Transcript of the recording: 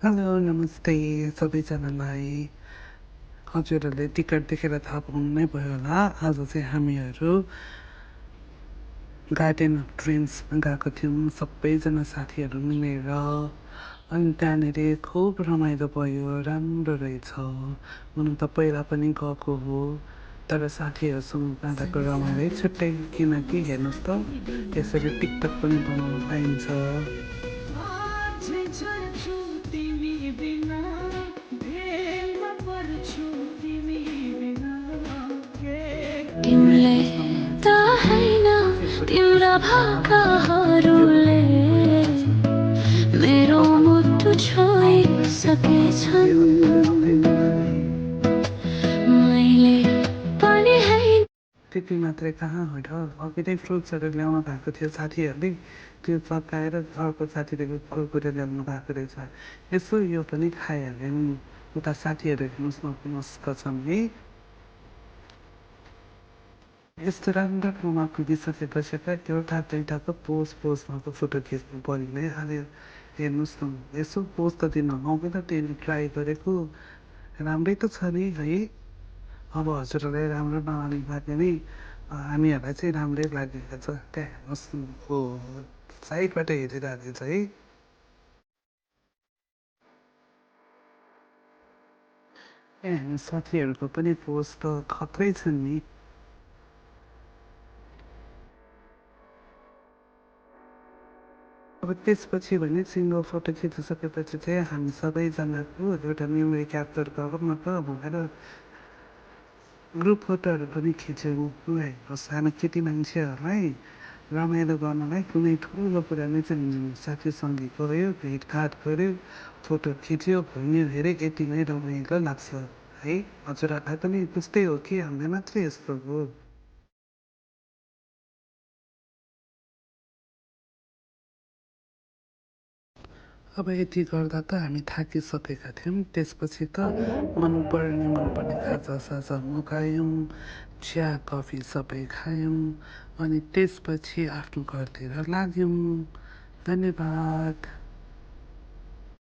Hello नमस्ते सबैजनालाई। हजुरहरूले टिकट देखेर थाहा पाउनु नै भयो होला। आज चाहिँ हामीहरू गार्डन अफ ड्रिम्समा गएको थियौँ सबैजना साथीहरू मिलेर। अनि त्यहाँनिर खुब रमाइलो भयो, राम्रो रहेछ। हुनु त पहिला पनि गएको हो, तर साथीहरूसँग जाँदाको रमाइलै छुट्टै। किनकि हेर्नुहोस् त यसरी टिकटक पनि बनाउनु पाइन्छ। तिमीले त हैन तिम्रा भाकाहरूले मेरो मुटु छोइसकेछन्। मैले पनि हैन त्यति मात्रै कहाँ हो र, अघि नै फ्रुट्सहरू ल्याउनु भएको थियो साथीहरूले, त्यो पकाएर अर्को साथीले कुरकुरे ल्याउनु भएको रहेछ। यसो यो पनि खाइहाल्यो नि। उता साथीहरू हेर्नुहोस् न मस्त छन् है। यस्तो राम्रो ठाउँमा पुगिसकेपछि त एउटा दुइटाको पोजमा त फोटो खिच्नु परि नै हाल्यो। हेर्नुहोस् न, यसो पोज त दिन आउँदैन, त्यसले ट्राई गरेको राम्रै त छ नि है। अब हजुरहरूलाई राम्रो नलाग्यो भने हामीहरूलाई चाहिँ राम्रै लागेको छ। त्यहाँ हेर्नुहोस् हो साइडबाट हेरिरहेको छ है। ए साथीहरूको पनि पोज त खत्रै छ नि। अब त्यसपछि भने सिङ्गल फोटो खिचिसकेपछि चाहिँ हामी सबैजनाको एउटा मेमोरी क्याप्चर गरौँ न त भनेर ग्रुप फोटोहरू पनि खिच्यौँ। हेर्नुहोस् हामी केटी मान्छेहरूलाई रमाइलो गर्नलाई कुनै ठुलो कुरा नै चाहिँ साथीसँगै गयो, भेटघाट गऱ्यो, फोटो खिच्यो घुम्यो हेऱ्यो, यति नै रमाइलो लाग्छ है। हजुरहरूलाई पनि त्यस्तै हो कि हामीलाई मात्रै यस्तो हो? अब यति गर्दा त हामी थाकिसकेका थियौँ। त्यसपछि त मनपर्ने खाजासाजा मगायौँ, चिया कफी सबै खायौँ। अनि त्यसपछि आफ्नो घरतिर लाग्यौँ। धन्यवाद।